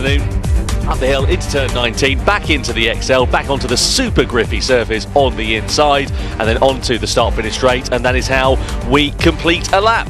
afternoon. Up the hill into turn 19, back into the XL, back onto the super grippy surface on the inside, and then onto the start-finish straight, and that is how we complete a lap.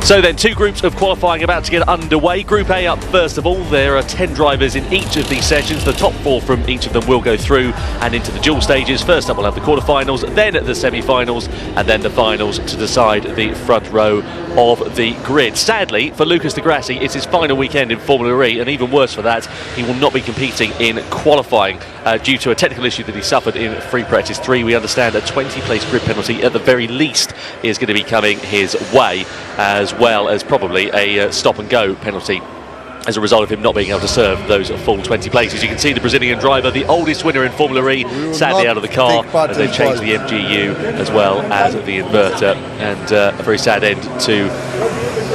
So then, two groups of qualifying about to get underway. Group A up first of all. There are 10 drivers in each of these sessions. The top 4 from each of them will go through and into the dual stages. First up we'll have the quarterfinals, then the semi-finals, and then the finals to decide the front row of the grid. Sadly for Lucas Di Grassi, it's his final weekend in Formula E, and even worse for that, he will not be competing in qualifying due to a technical issue that he suffered in free practice 3. We understand a 20-place grid penalty at the very least is going to be coming his way, as well as probably a stop-and-go penalty as a result of him not being able to serve those full 20 places. You can see the Brazilian driver, the oldest winner in Formula E, sadly out of the car as they've changed the MGU as well as the inverter, and a very sad end to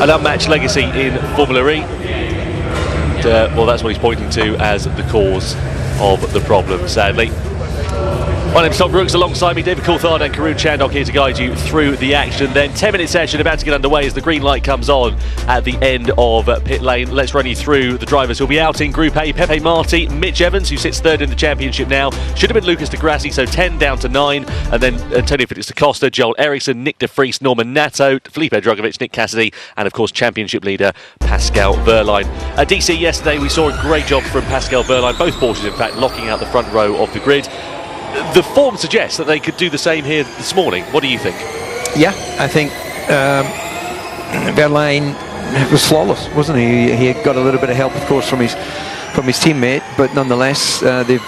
an unmatched legacy in Formula E. And, well, that's what he's pointing to as the cause of the problem, sadly. My name's Tom Brooks, alongside me David Coulthard and Karun Chandok here to guide you through the action. Then 10-minute session about to get underway as the green light comes on at the end of pit lane. Let's run you through the drivers who'll be out in Group A. Pepe Marti, Mitch Evans, who sits third in the championship now. Should have been Lucas Di Grassi, so 10 down to 9. And then Antonio Felix da Costa, Joel Eriksson, Nick de Vries, Norman Nato, Felipe Drugovich, Nick Cassidy, and of course championship leader Pascal Wehrlein. At DC yesterday we saw a great job from Pascal Wehrlein, both Porsches in fact locking out the front row of the grid. The form suggests that they could do the same here this morning. What do you think? Yeah, I think Wehrlein was flawless, wasn't he? He got a little bit of help, of course, from his teammate, but nonetheless, they've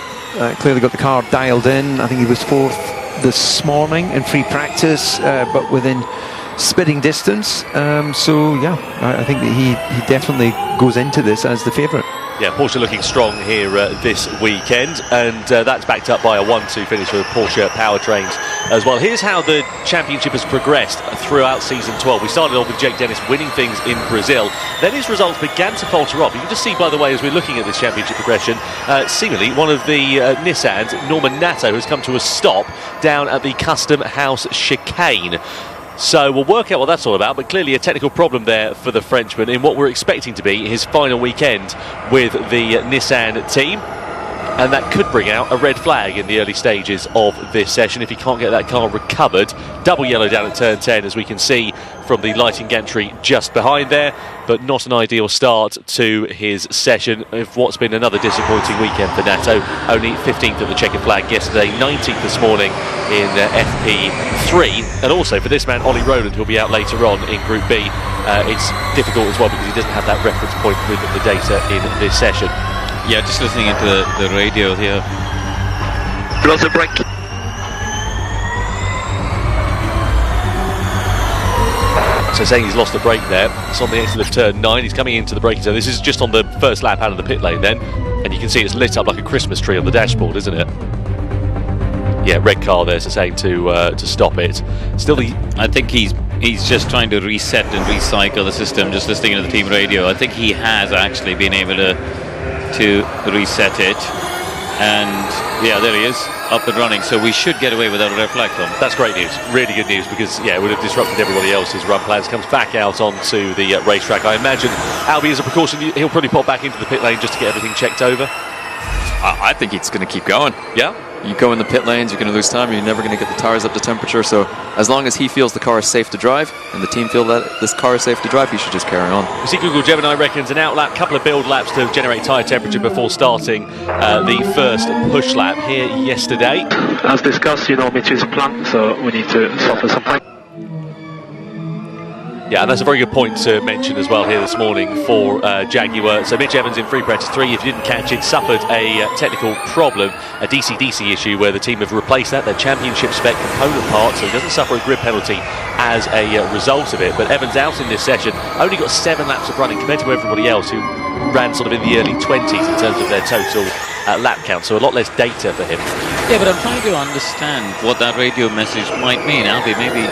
clearly got the car dialed in. I think he was 4th this morning in free practice, but within spitting distance. So yeah, I think that he definitely goes into this as the favourite. Yeah, Porsche looking strong here this weekend, and that's backed up by a 1-2 finish for Porsche powertrains as well. Here's how the championship has progressed throughout season 12. We started off with Jake Dennis winning things in Brazil. Then his results began to falter off. You can just see, by the way, as we're looking at this championship progression, seemingly one of the Nissans, Norman Nato, has come to a stop down at the Custom House chicane. So we'll work out what that's all about, but clearly a technical problem there for the Frenchman in what we're expecting to be his final weekend with the Nissan team. And that could bring out a red flag in the early stages of this session if he can't get that car recovered. Double yellow down at turn 10, as we can see from the lighting gantry just behind there, but not an ideal start to his session of what's been another disappointing weekend for Nato. Only 15th at the checkered flag yesterday, 19th this morning in FP3, and also for this man Ollie Rowland, who'll be out later on in Group B. It's difficult as well because he doesn't have that reference point with the data in this session. Yeah, just listening into the radio here. Blows a brake. So saying he's lost the brake there. It's on the exit of turn 9. He's coming into the braking zone. This is just on the first lap out of the pit lane then. And you can see it's lit up like a Christmas tree on the dashboard, isn't it? Yeah, red car there, so saying to stop it. Still, I think he's just trying to reset and recycle the system, just listening to the team radio. I think he has actually been able to reset it, and yeah, there he is, up and running. So we should get away without a red flag, Tom. That's great news, really good news, because yeah, it would have disrupted everybody else's run plans. Comes back out onto the racetrack. I imagine Albie, as a precaution, he'll probably pop back into the pit lane just to get everything checked over. I think it's going to keep going. Yeah? You go in the pit lanes, you're going to lose time, you're never going to get the tires up to temperature, so as long as he feels the car is safe to drive, and the team feel that this car is safe to drive, he should just carry on. You see Google Gemini reckons an out lap, couple of build laps to generate tyre temperature before starting the first push lap here yesterday. As discussed, Mitch is a plant, so we need to suffer some time. Yeah, and that's a very good point to mention as well here this morning for Jaguar. So Mitch Evans in free practice 3, if you didn't catch it, suffered a technical problem, a DC-DC issue where the team have replaced that, their championship spec component part, so he doesn't suffer a grid penalty as a result of it. But Evans out in this session, only got 7 laps of running compared to everybody else who ran sort of in the early 20s in terms of their total lap count, so a lot less data for him. Yeah, but I'm trying to understand what that radio message might mean. Albie, maybe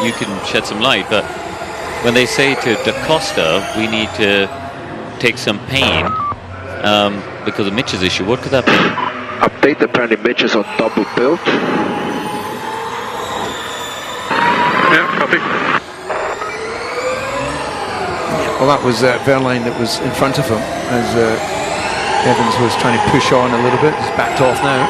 you can shed some light, but when they say to Da Costa, we need to take some pain because of Mitch's issue, what could that be? Update, apparently Mitch is on double build. Yeah, copy. Well, that was Verline that was in front of him as Evans was trying to push on a little bit. He's backed off now.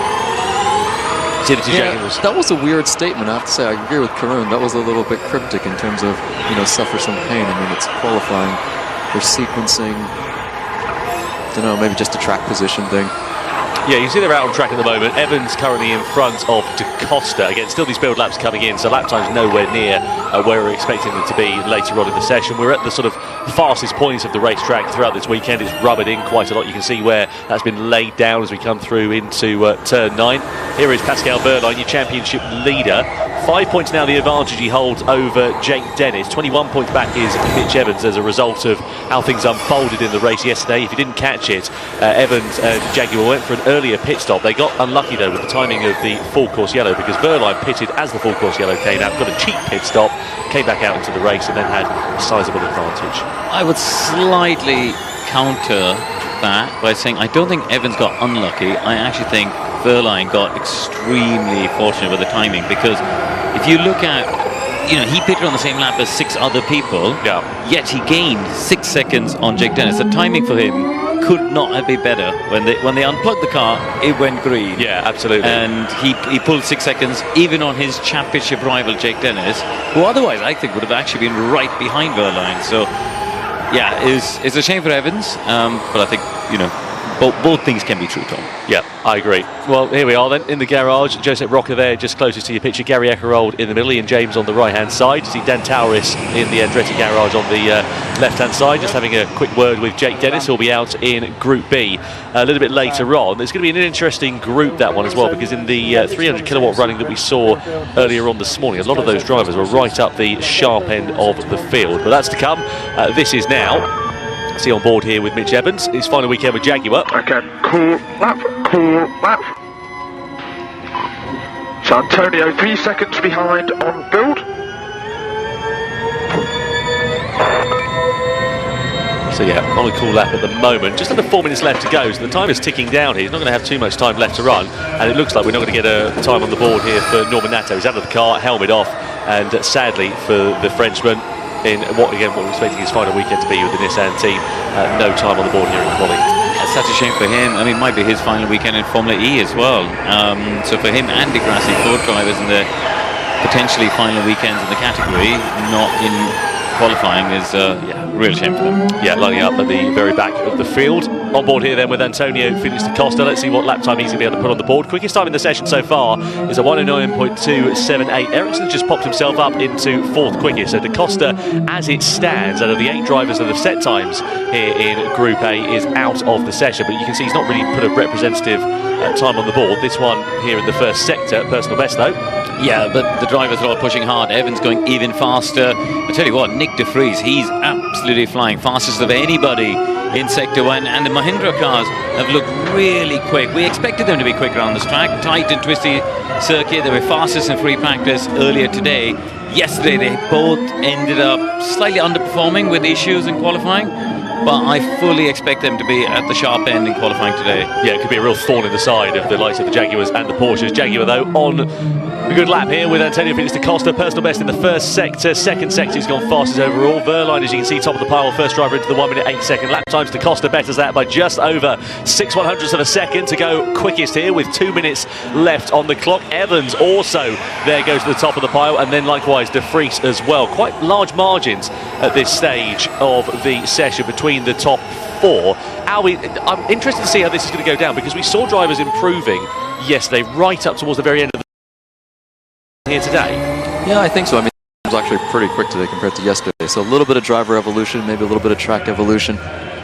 That was a weird statement, I have to say. I agree with Karun. That was a little bit cryptic in terms of, suffer some pain. I mean, it's qualifying. They're sequencing. Don't know, maybe just a track position thing. Yeah, you see they're out on track at the moment. Evans currently in front of DaCosta. Again, still these build laps coming in, so lap time's nowhere near where we're expecting them to be later on in the session. We're at the sort of fastest points of the racetrack throughout this weekend. It's rubbered in quite a lot. You can see where that's been laid down as we come through into turn 9. Here is Pascal Wehrlein, your championship leader. 5 points now the advantage he holds over Jake Dennis. 21 points back is Mitch Evans as a result of how things unfolded in the race yesterday. If you didn't catch it, Evans and Jaguar went for an earlier pit stop. They got unlucky though with the timing of the full course yellow, because Wehrlein pitted as the full course yellow came out, got a cheap pit stop, came back out into the race and then had a sizable advantage. I would slightly counter that by saying I don't think Evans got unlucky. I actually think Wehrlein got extremely fortunate with the timing, because if you look at, he pitted on the same lap as 6 other people, yet he gained 6 seconds on Jake Dennis. The timing for him could not have been better. When they unplugged the car, it went green. Yeah, absolutely. And he pulled 6 seconds even on his championship rival Jake Dennis, who otherwise I think would have actually been right behind Wehrlein. So yeah, it's a shame for Evans, but I think both things can be true, Tom. Yeah, I agree. Well, here we are then in the garage. Josep Roca there, just closest to your picture. Gary Eckerold in the middle, Ian James on the right-hand side. You see Dan Tauris in the Andretti garage on the left-hand side, just having a quick word with Jake Dennis, who'll be out in Group B a little bit later on. There's going to be an interesting group, that one as well, because in the 300 kilowatt running that we saw earlier on this morning, a lot of those drivers were right up the sharp end of the field. But that's to come. This is now. See on board here with Mitch Evans, his final weekend with Jaguar. Again, cool lap. So Antonio 3 seconds behind on build. So yeah, on a cool lap at the moment. Just under 4 minutes left to go, so the time is ticking down here. He's not going to have too much time left to run, and it looks like we're not going to get a time on the board here for Norman Nato. He's out of the car, helmet off, and sadly for the Frenchman, in what we're expecting his final weekend to be with the Nissan team, no time on the board here in quali. That's such a shame for him. I mean, it might be his final weekend in Formula E as well. So for him and Di Grassi, both drivers in the potentially final weekends in the category, not in qualifying, is a real shame for them. Yeah, lining up at the very back of the field. On board here then with Antonio Felix da Costa. Let's see what lap time he's going to be able to put on the board. Quickest time in the session so far is a 109.278. Ericsson just popped himself up into 4th quickest. So da Costa, as it stands, out of the 8 drivers that have set times here in Group A, is out of the session. But you can see he's not really put a representative time on the board. This one here in the first sector, personal best though. Yeah, but the drivers are all pushing hard. Evans going even faster. I tell you what, Nick De Vries, he's absolutely flying, fastest of anybody in Sector 1, and the Mahindra cars have looked really quick. We expected them to be quick around this track, tight and twisty circuit. They were fastest in free practice earlier today. Yesterday they both ended up slightly underperforming with issues in qualifying, but I fully expect them to be at the sharp end in qualifying today. Yeah, it could be a real thorn in the side of the likes of the Jaguars and the Porsches. Jaguar though on a good lap here with Antonio Felix da Costa, personal best in the first sector. Second sector he's gone fastest overall. Wehrlein, as you can see, top of the pile, first driver into the 1 minute 8 second lap times. Da Costa betters that by just over 6/100ths of a second to go quickest here with 2 minutes left on the clock. Evans also there goes to the top of the pile, and then likewise De Vries as well. Quite large margins at this stage of the session between the top 4. I'm interested to see how this is going to go down, because we saw drivers improving yesterday right up towards the very end of the here today. Yeah, I think so. I mean, it was actually pretty quick today compared to yesterday. So a little bit of driver evolution, maybe a little bit of track evolution.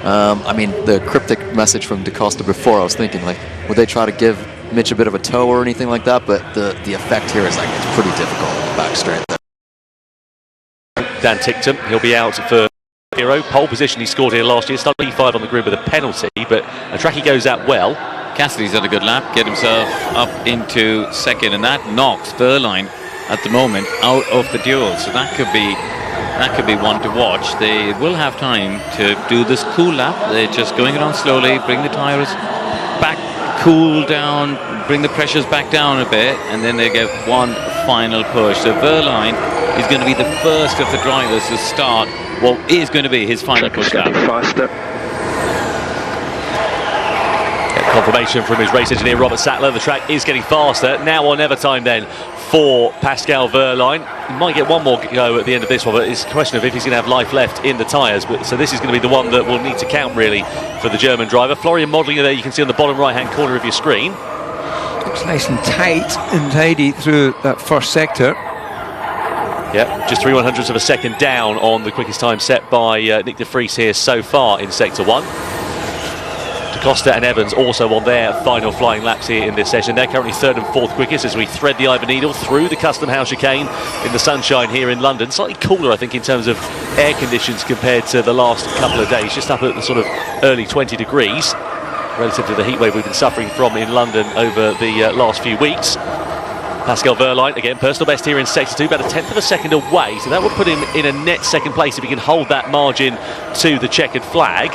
I mean, the cryptic message from Da Costa before, I was thinking, like, would they try to give Mitch a bit of a tow or anything like that? But the effect here is, like, it's pretty difficult back straight there. Dan Ticktum, he'll be out for Hero. Pole position he scored here last year, started P5 on the grid with a penalty, but a track he goes at well. Cassidy's had a good lap, get himself up into second, and that knocks Wehrlein at the moment out of the duel. So that could be one to watch. They will have time to do this cool lap. They're just going around slowly, bring the tires back, cool down, bring the pressures back down a bit, and then they get one final push. So Wehrlein is going to be the first of the drivers to start what is going to be his final push lap. Faster. Confirmation from his race engineer Robert Sattler, the track is getting faster. Now or never time then for Pascal Wehrlein. He might get one more go at the end of this one, but it's a question of if he's going to have life left in the tyres. So this is going to be the one that will need to count really for the German driver. Florian Modlinger there, you can see on the bottom right hand corner of your screen. Looks nice and tight and tidy through that first sector. Yeah, just 3/100ths of a second down on the quickest time set by Nick de Vries here so far in Sector 1. Costa and Evans also on their final flying laps here in this session. They're currently third and fourth quickest as we thread the Iver Needle through the Custom House chicane in the sunshine here in London. Slightly cooler, I think, in terms of air conditions compared to the last couple of days. Just up at the sort of early 20 degrees relative to the heat wave we've been suffering from in London over the last few weeks. Pascal Wehrlein, again, personal best here in Sector 2, about a tenth of a second away. So that would put him in a net second place if he can hold that margin to the checkered flag.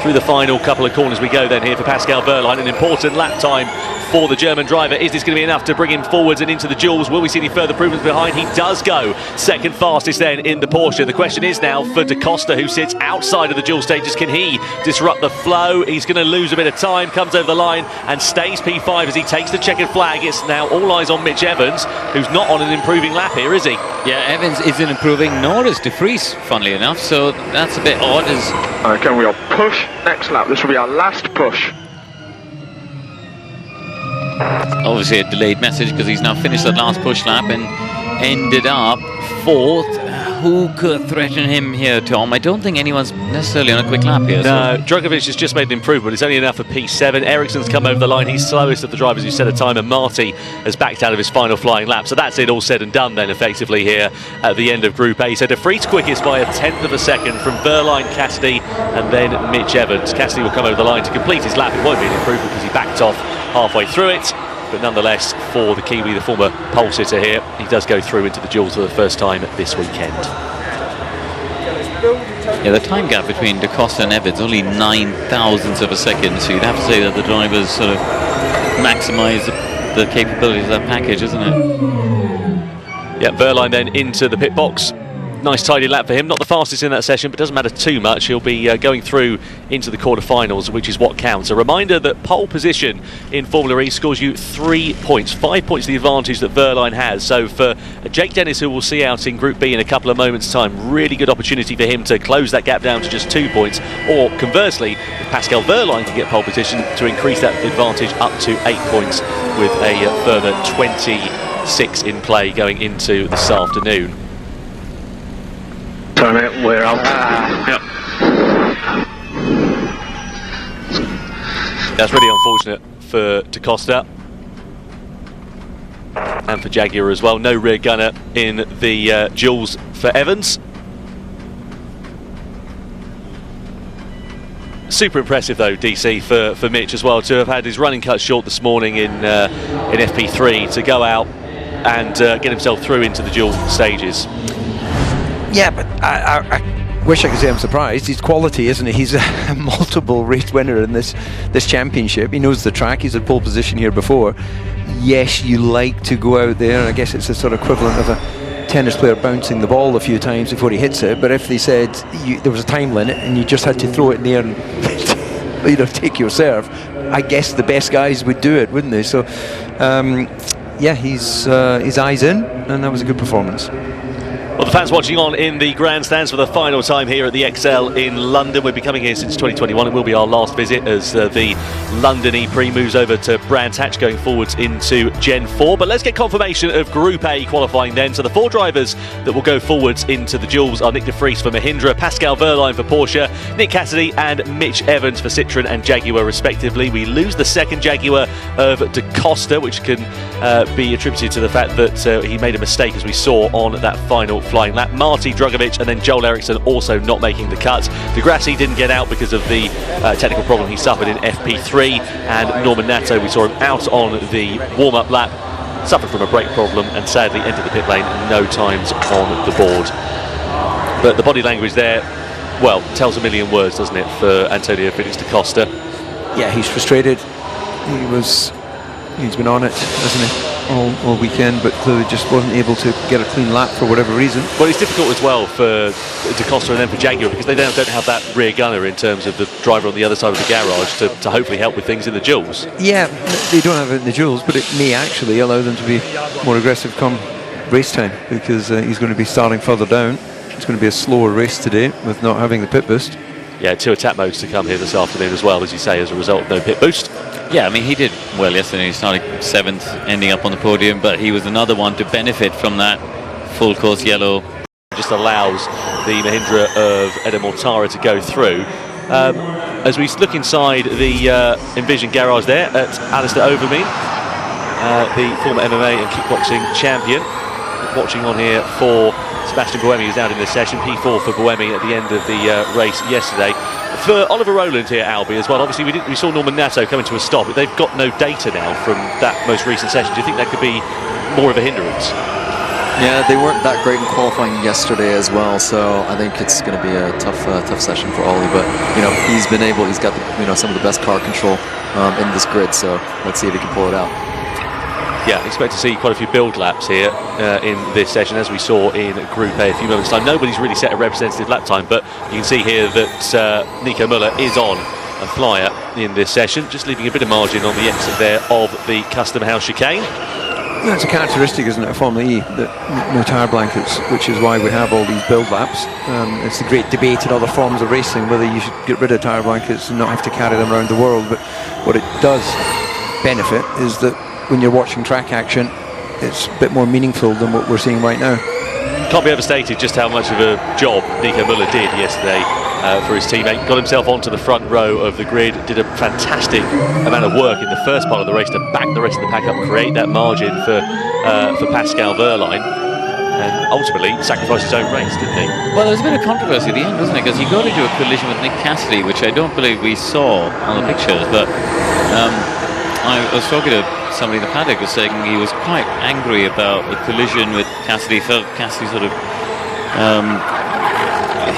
Through the final couple of corners we go then here for Pascal Wehrlein. An important lap time for the German driver. Is this going to be enough to bring him forwards and into the duels? Will we see any further improvements behind? He does go second fastest then in the Porsche. The question is now for De Costa, who sits outside of the duel stages. Can he disrupt the flow? He's going to lose a bit of time, comes over the line and stays P5 as he takes the checkered flag. It's now all eyes on Mitch Evans, who's not on an improving lap here, is he? Yeah, Evans isn't improving, nor is de Vries, funnily enough, so that's a bit odd. Okay, we'll push next lap. This will be our last push. Obviously a delayed message because he's now finished that last push lap and ended up fourth. Who could threaten him here, Tom? I don't think anyone's necessarily on a quick lap here. No, Drugovic has just made an improvement. It's only enough for P7. Ericsson's come over the line. He's slowest of the drivers who set a time, and Marty has backed out of his final flying lap. So that's it all said and done then, effectively, here at the end of Group A. So de Vries quickest by a tenth of a second from Wehrlein, Cassidy, and then Mitch Evans. Cassidy will come over the line to complete his lap. It won't be an improvement because he backed off halfway through it. But nonetheless, for the Kiwi, the former pole sitter here, he does go through into the duels for the first time this weekend. Yeah, the time gap between De Costa and Evans only 9,000ths of a second, so you'd have to say that the drivers sort of maximise the capabilities of that package, isn't it? Yeah, Wehrlein then into the pit box. Nice tidy lap for him, not the fastest in that session, but doesn't matter too much. He'll be going through into the quarterfinals, which is what counts. A reminder that pole position in Formula E scores you 3 points, 5 points the advantage that Wehrlein has. So for Jake Dennis, who we'll see out in Group B in a couple of moments' time, really good opportunity for him to close that gap down to just 2 points. Or conversely, if Pascal Wehrlein can get pole position, to increase that advantage up to 8 points with a further 26 in play going into this afternoon. Sorry mate, we're out. Yep. That's really unfortunate for De Costa and for Jaguar as well. No rear gunner in the duels for Evans. Super impressive though, DC, for Mitch as well, to have had his running cut short this morning in FP3 to go out and get himself through into the dual stages. Yeah, but I wish I could say I'm surprised. He's quality, isn't he? He's a multiple race winner in this championship. He knows the track. He's at pole position here before. Yes, you like to go out there, and I guess it's a sort of equivalent of a tennis player bouncing the ball a few times before he hits it. But if they said there was a time limit and you just had to throw it in the air and take your serve, I guess the best guys would do it, wouldn't they? So, yeah, he's eyes in, and that was a good performance. Well, the fans watching on in the grandstands for the final time here at the XL in London. We've been coming here since 2021. It will be our last visit as the London E-Prix moves over to Brands Hatch, going forwards into Gen 4. But let's get confirmation of Group A qualifying then. So the 4 drivers that will go forwards into the duels are Nick de Vries for Mahindra, Pascal Wehrlein for Porsche, Nick Cassidy and Mitch Evans for Citroën and Jaguar respectively. We lose the second Jaguar of De Costa, which can be attributed to the fact that he made a mistake, as we saw on that final flying lap. Marty, Drugovic and then Joel Eriksson also not making the cut. De Grassi didn't get out because of the technical problem he suffered in FP3, and Norman Nato, we saw him out on the warm-up lap, suffered from a brake problem and sadly entered the pit lane, no times on the board. But the body language there, well, tells a million words, doesn't it, for Antonio Felix da Costa? Yeah, he's frustrated. He's been on it, hasn't he? all weekend, but clearly just wasn't able to get a clean lap for whatever reason. Well, it's difficult as well for Da Costa and then for Jaguar, because they don't have that rear gunner in terms of the driver on the other side of the garage to hopefully help with things in the duels. Yeah, they don't have it in the duels, but it may actually allow them to be more aggressive come race time, because he's going to be starting further down. It's going to be a slower race today with not having the pit boost. Yeah, 2 attack modes to come here this afternoon as well, as you say, as a result of no pit boost. Yeah, I mean, he did well yesterday. He started 7th, ending up on the podium, but he was another one to benefit from that full course yellow. Just allows the Mahindra of Eden Mortara to go through. As we look inside the Envision garage there at Alistair Overmean, the former MMA and kickboxing champion, watching on here for Sebastian Buemi, who's out in this session. P4 for Buemi at the end of the race yesterday. For Oliver Rowland here, Albie, as well. Obviously, we saw Norman Nato coming to a stop, but they've got no data now from that most recent session. Do you think that could be more of a hindrance? Yeah, they weren't that great in qualifying yesterday as well, so I think it's going to be a tough session for Ollie. But he's got some of the best car control in this grid, so let's see if he can pull it out. Yeah, expect to see quite a few build laps here in this session, as we saw in Group A a few moments' time. Nobody's really set a representative lap time, but you can see here that Nico Müller is on a flyer in this session, just leaving a bit of margin on the exit there of the Custom House chicane. That's a characteristic, isn't it, of Formula E, that no tyre blankets, which is why we have all these build laps. It's a great debate in other forms of racing whether you should get rid of tyre blankets and not have to carry them around the world, but what it does benefit is that when you're watching track action, it's a bit more meaningful than what we're seeing right now. Can't be overstated just how much of a job Nico Müller did yesterday for his teammate. Got himself onto the front row of the grid, did a fantastic amount of work in the first part of the race to back the rest of the pack up, create that margin for Pascal Wehrlein, and ultimately sacrificed his own race, didn't he? Well, there was a bit of controversy at the end, wasn't it? Because he got into a collision with Nick Cassidy, which I don't believe we saw on the pictures, but I was talking to somebody in the paddock was saying he was quite angry about the collision with Cassidy. Felt Cassidy sort of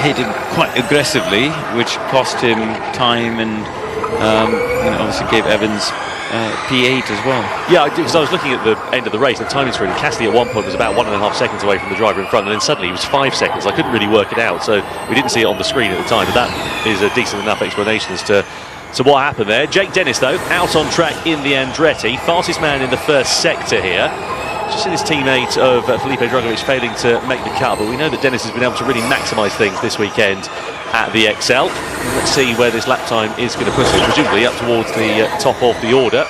hit him quite aggressively, which cost him time and obviously gave Evans P8 as well. Yeah, because I was looking at the end of the race, the timing screen, and Cassidy at one point was about 1.5 seconds away from the driver in front, and then suddenly he was 5 seconds. I couldn't really work it out, so we didn't see it on the screen at the time, but that is a decent enough explanation as to what happened there. Jake Dennis, though, out on track in the Andretti, fastest man in the first sector here. Just seen his teammate of Felipe Drugovich failing to make the cut, but we know that Dennis has been able to really maximise things this weekend at the XL. Let's see where this lap time is going to push him, presumably up towards the top of the order.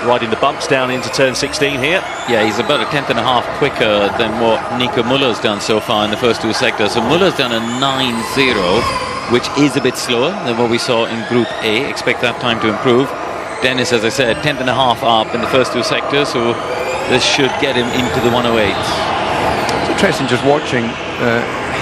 Riding the bumps down into turn 16 here. Yeah, he's about a 1/10.5 quicker than what Nico Müller's done so far in the first 2 sectors. So Müller's done a 9.0, which is a bit slower than what we saw in Group A. Expect that time to improve. Dennis, as I said, 10.5 up in the first 2 sectors, so this should get him into the 108. It's interesting just watching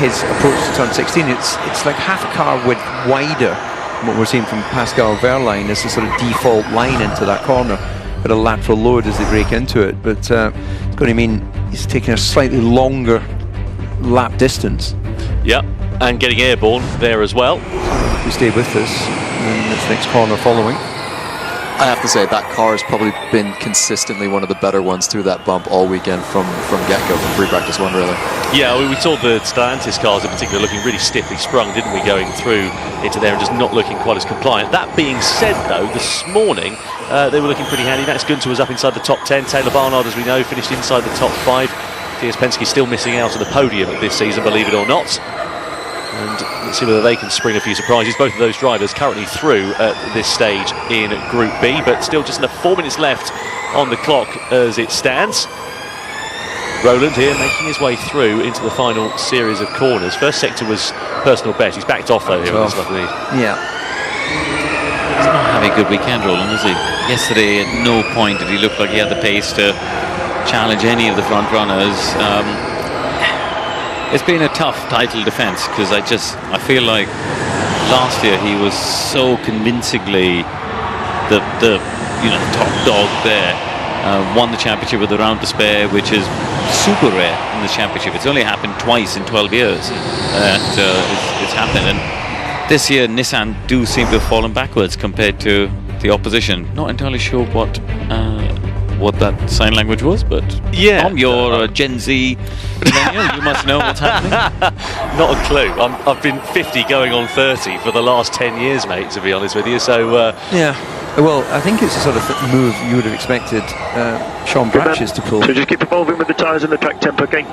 his approach to turn 16. It's like half a car width wider than what we're seeing from Pascal Wehrlein as a sort of default line into that corner. Bit of lateral load as they break into it, but it's going to mean he's taking a slightly longer lap distance. Yep, and getting airborne there as well. If we stay with this, then this next corner following. I have to say that car has probably been consistently one of the better ones through that bump all weekend from get-go, from free practice one, really. Yeah, we saw the Stellantis cars in particular looking really stiffly sprung, didn't we, going through into there and just not looking quite as compliant. That being said, though, this morning they were looking pretty handy. Max Günther was up inside the top 10. Taylor Barnard, as we know, finished inside the top 5. T.S. Penske still missing out on the podium this season, believe it or not. And let's see whether they can spring a few surprises. Both of those drivers currently through at this stage in Group B, but still just enough 4 minutes left on the clock as it stands. Rowland here making his way through into the final series of corners. First sector was personal best. He's backed off though here. Yeah. He's not having a good weekend, Roland, is he? Yesterday, at no point did he look like he had the pace to challenge any of the front runners. It's been a tough title defense because I feel like last year he was so convincingly the top dog there. Won the championship with a round to spare, which is super rare in the championship. It's only happened twice in 12 years that it's happened. And this year Nissan do seem to have fallen backwards compared to the opposition. Not entirely sure what what that sign language was, but Yeah. Tom, you're a Gen Z millennial. You must know what's happening. Not a clue. I've been 50 going on 30 for the last 10 years, mate, to be honest with you. So, Yeah. Well, I think it's the sort of move you would have expected Sean Bratches to pull. So just keep evolving with the tyres and the track tempo, okay?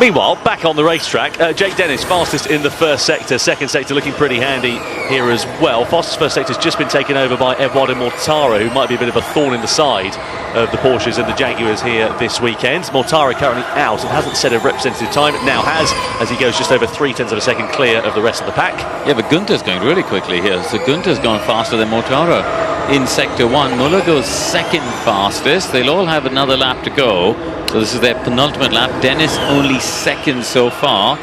meanwhile, back on the racetrack, Jake Dennis, fastest in the first sector. Second sector looking pretty handy here as well. Fastest first sector has just been taken over by Eduardo Mortara, who might be a bit of a thorn in the side of the Porsches and the Jaguars here this weekend. Mortara currently out and hasn't set a representative time. Now has, as he goes just over 0.3 of a second clear of the rest of the pack. Yeah, but Gunther's going really quickly here. So Gunther's gone faster than Mortara in Sector 1. Muller goes second fastest. They'll all have another lap to go. So this is their penultimate lap. Dennis only second so far.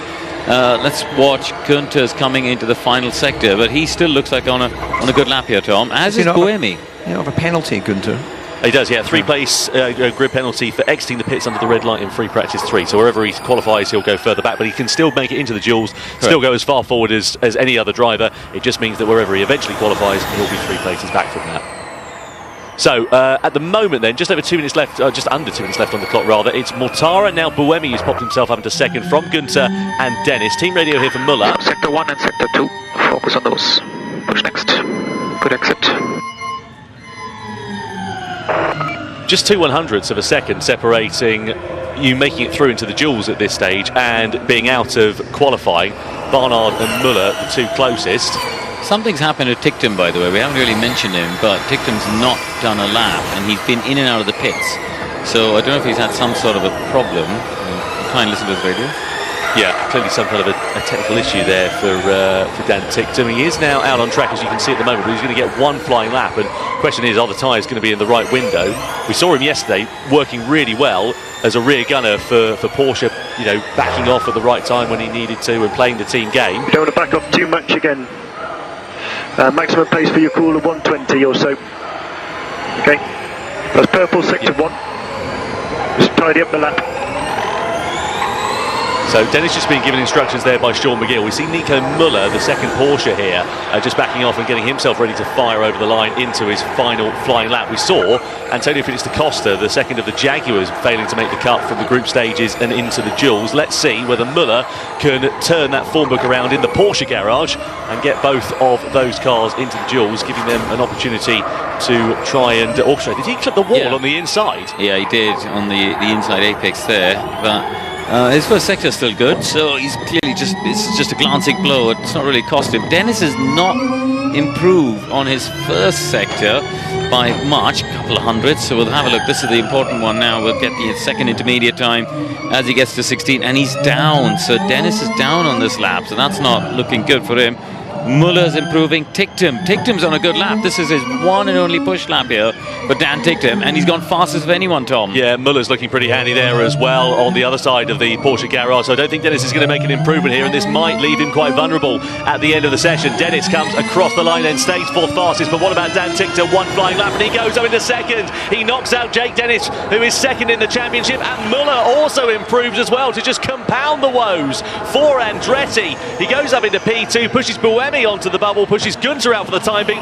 Let's watch Gunther's coming into the final sector, but he still looks like on a good lap here, Tom, as is Buemi. You know, of a penalty, Gunther. He does, yeah. 3-place grid penalty for exiting the pits under the red light in free practice 3. So wherever he qualifies, he'll go further back, but he can still make it into the duels, still go as far forward as any other driver. It just means that wherever he eventually qualifies, he'll be 3 places back from that. So at the moment then, just over 2 minutes left, just under 2 minutes left on the clock rather, it's Mortara, now Buemi, who's popped himself up into second from Gunther and Dennis. Team radio here for Muller. Sector 1 and Sector 2, focus on those. Push next. Good exit. Just 2/100ths of a second separating you making it through into the duels at this stage and being out of qualifying. Barnard and Muller, the two closest. Something's happened to Ticktum, by the way. We haven't really mentioned him, but Ticktum's not done a lap, and he's been in and out of the pits. So I don't know if he's had some sort of a problem. Try and listen to his radio. Yeah, clearly some kind of a technical issue there for Dan Ticktum. He is now out on track, as you can see at the moment, but he's going to get one flying lap. And the question is, are the tyres going to be in the right window? We saw him yesterday working really well as a rear gunner for Porsche, you know, backing off at the right time when he needed to and playing the team game. You don't want to back off too much again. Maximum pace for your cooler 120 or so. Okay, that's purple sector 1. Just tidy up the lap. So Dennis just been given instructions there by Sean McGill. We see Nico Muller, the second Porsche here, just backing off and getting himself ready to fire over the line into his final flying lap. We saw Antonio Felix da Costa, the second of the Jaguars, failing to make the cut from the group stages and into the duels. Let's see whether Muller can turn that form book around in the Porsche garage and get both of those cars into the duels, giving them an opportunity to try and orchestrate. Did he clip the wall on the inside? Yeah, he did on the inside apex there, but his first sector is still good, so he's clearly it's just a glancing blow. It's not really cost him. Dennis has not improved on his first sector by much, a couple of hundreds, so we'll have a look. This is the important one now. We'll get the second intermediate time as he gets to 16, and he's down. So Dennis is down on this lap, so that's not looking good for him. Muller's improving. Ticktum's on a good lap. This is his one and only push lap here for Dan Ticktum, and he's gone fastest of anyone, Tom. Yeah, Muller's looking pretty handy there as well on the other side of the Porsche garage. So I don't think Dennis is going to make an improvement here, and this might leave him quite vulnerable at the end of the session. Dennis comes across the line and stays fourth fastest, but what about Dan Ticktum? One flying lap, and he goes up into second. He knocks out Jake Dennis, who is second in the championship, and Muller also improves as well to just compound the woes for Andretti. He goes up into P2, pushes Buemi onto the bubble, pushes Gunther out for the time being.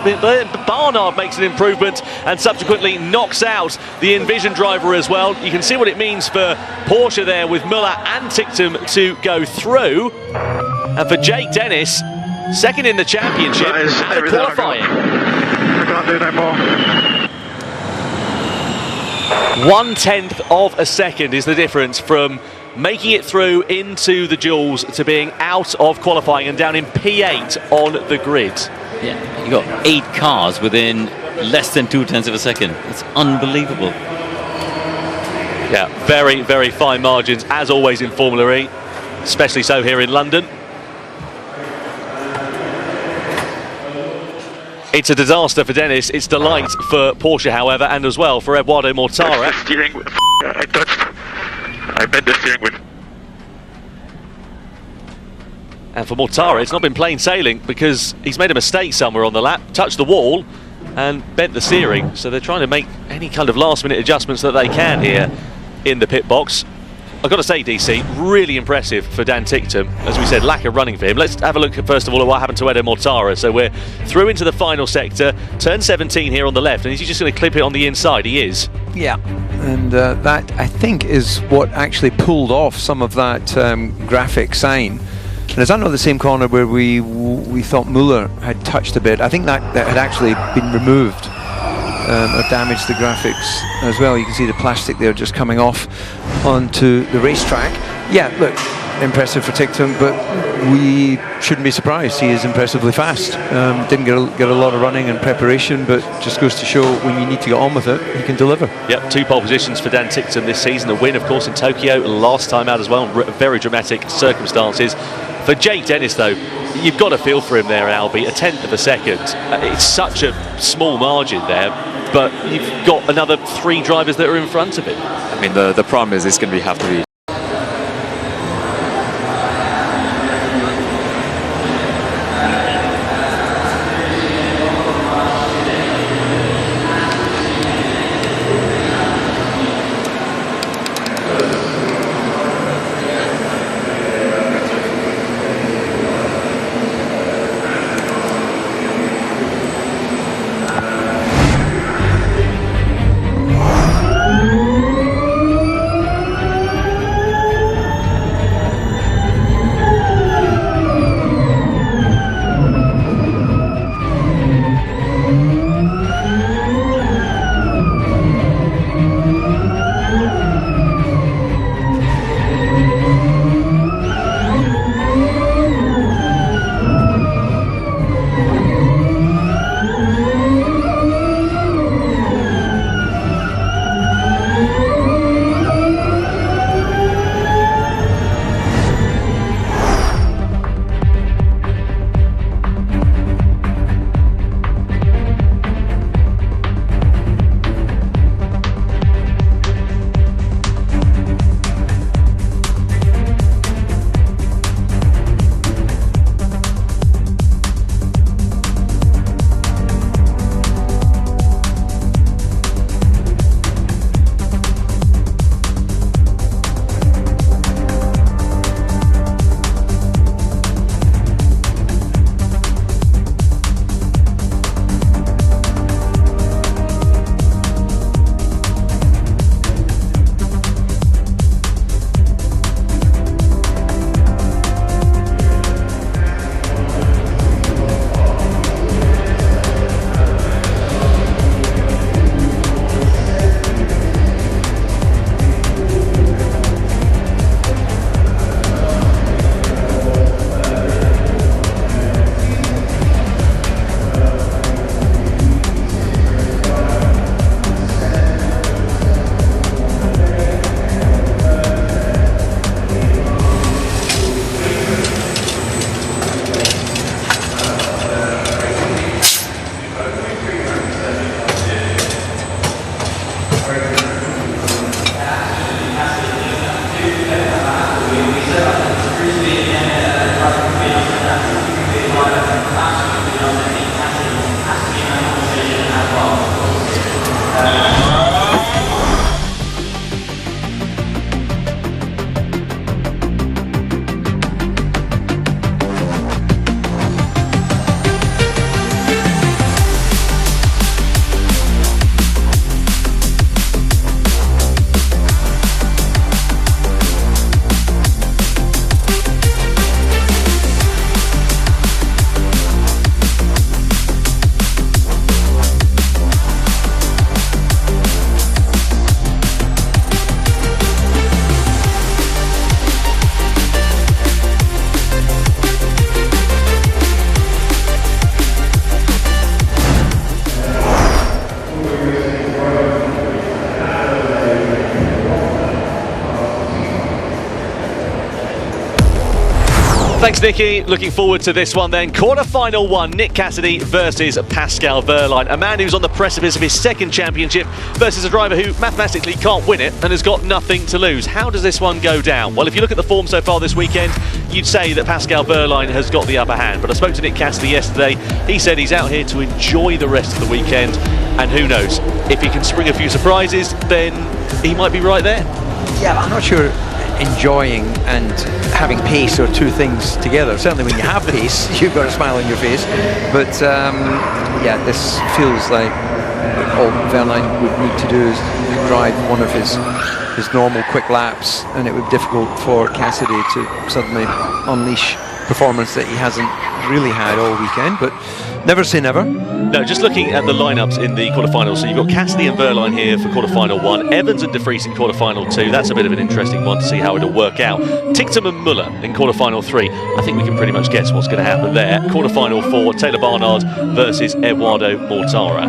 Barnard makes an improvement and subsequently knocks out the Envision driver as well. You can see what it means for Porsche there with Muller and Ticktum to go through. And for Jake Dennis, second in the championship and qualifying. I can't do no more. 1/10 of a second is the difference from making it through into the duels to being out of qualifying and down in P8 on the grid. Yeah, you got 8 cars within less than 0.2 of a second. It's unbelievable. Yeah, very, very fine margins, as always in Formula E, especially so here in London. It's a disaster for Dennis. It's delight for Porsche, however, and as well for Eduardo Mortara. Steering wheel. I touched. I bent the steering wheel. And for Mortara, it's not been plain sailing because he's made a mistake somewhere on the lap, touched the wall and bent the steering. So they're trying to make any kind of last-minute adjustments that they can here in the pit box. I've got to say, DC, really impressive for Dan Ticktum. As we said, lack of running for him. Let's have a look at, first of all, at what happened to Edo Mortara. So we're through into the final sector, turn 17 here on the left, and is he just going to clip it on the inside? He is. Yeah, and that, I think, is what actually pulled off some of that graphic sign. And is that not the same corner where we thought Muller had touched a bit? I think that had actually been removed or damaged the graphics as well. You can see the plastic there just coming off onto the racetrack. Yeah, look, impressive for Ticktum, but we shouldn't be surprised. He is impressively fast. Didn't get a lot of running and preparation, but just goes to show when you need to get on with it, he can deliver. Yep, 2 pole positions for Dan Ticktum this season. A win, of course, in Tokyo last time out as well. Very dramatic circumstances. For Jake Dennis, though, you've got to feel for him there, Albie. A 1/10 of a second. It's such a small margin there, but you've got another 3 drivers that are in front of him. I mean, the problem is it's going to have to be Thanks, Nicky. Looking forward to this one then. Quarter-final 1, Nick Cassidy versus Pascal Wehrlein. A man who's on the precipice of his 2nd championship versus a driver who mathematically can't win it and has got nothing to lose. How does this one go down? Well, if you look at the form so far this weekend, you'd say that Pascal Wehrlein has got the upper hand. But I spoke to Nick Cassidy yesterday. He said he's out here to enjoy the rest of the weekend. And who knows, if he can spring a few surprises, then he might be right there. Yeah, I'm not sure enjoying and having pace are two things together. Certainly when you have pace, you've got a smile on your face. But yeah, this feels like all Verline would need to do is drive one of his normal quick laps, and it would be difficult for Cassidy to suddenly unleash performance that he hasn't really had all weekend, but never say never. No, just looking at the lineups in the quarterfinals, so you've got Cassidy and Verline here for quarterfinal 1, Evans and De Vries in quarterfinal 2. That's a bit of an interesting one to see how it'll work out. Ticktum and Muller in quarterfinal 3. I think we can pretty much guess what's going to happen there. Quarterfinal 4, Taylor Barnard versus Eduardo Mortara.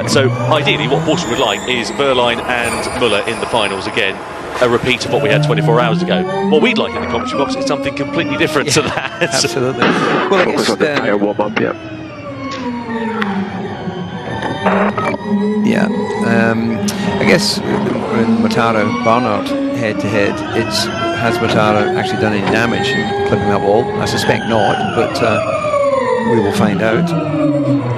So ideally what Porsche would like is Verline and Muller in the finals again. A repeat of what we had 24 hours ago. What we'd like in the commentary box is something completely different to that. Absolutely. Well, I guess warm up, I guess when Mortara Barnard head to head, has Mortara actually done any damage in clipping that wall? I suspect not, but we will find out.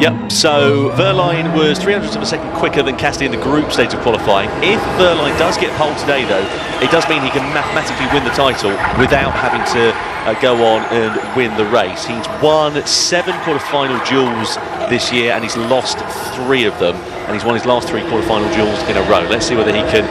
Yep, so Verline was 300th of a second quicker than Cassidy in the group stage of qualifying. If Verline does get pole today, though, it does mean he can mathematically win the title without having to go on and win the race. He's won 7 quarterfinal duels this year, and he's lost 3 of them, and he's won his last 3 quarterfinal duels in a row. Let's see whether he can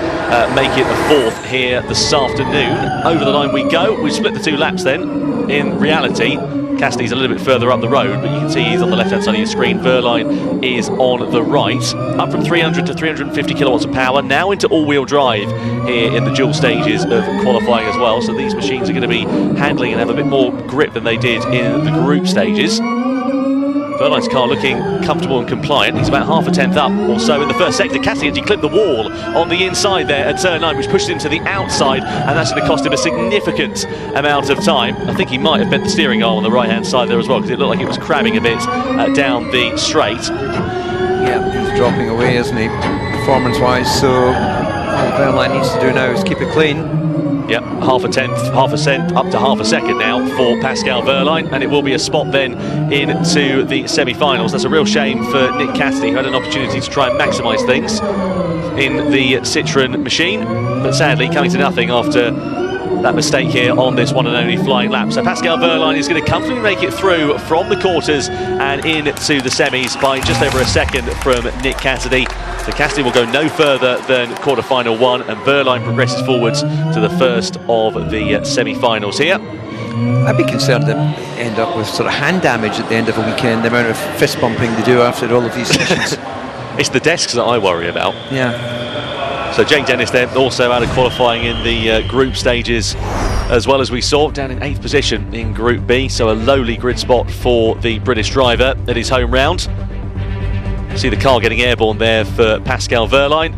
make it a 4th here this afternoon. Over the line we go. We've split the 2 laps then. In reality, Cassidy's a little bit further up the road, but you can see he's on the left-hand side of your screen. Verline is on the right. Up from 300 to 350 kilowatts of power, now into all-wheel drive here in the dual stages of qualifying as well. So these machines are going to be handling and have a bit more grip than they did in the group stages. Verline's car looking comfortable and compliant. He's about half a tenth up or so in the first sector. Cassidy actually clipped the wall on the inside there at turn 9, which pushed him to the outside, and that's going to cost him a significant amount of time. I think he might have bent the steering arm on the right-hand side there as well, because it looked like it was crabbing a bit down the straight. Yeah, he's dropping away, isn't he, performance-wise? So all Verline needs to do now is keep it clean. Yep, half a tenth, half a cent, up to half a second now for Pascal Verline, and it will be a spot then into the semi-finals. That's a real shame for Nick Cassidy, who had an opportunity to try and maximise things in the Citroën machine, but sadly coming to nothing after that mistake here on this one and only flying lap. So Pascal Verline is going to comfortably make it through from the quarters and into the semis by just over a second from Nick Cassidy. So Cassidy will go no further than quarter-final 1, and Verline progresses forwards to the first of the semi-finals here. I'd be concerned that they end up with sort of hand damage at the end of a weekend, the amount of fist bumping they do after all of these sessions. It's the desks that I worry about. Yeah. So Jake Dennis then also out of qualifying in the group stages, as well as we saw, down in 8th position in Group B, so a lowly grid spot for the British driver at his home round. See the car getting airborne there for Pascal Verline,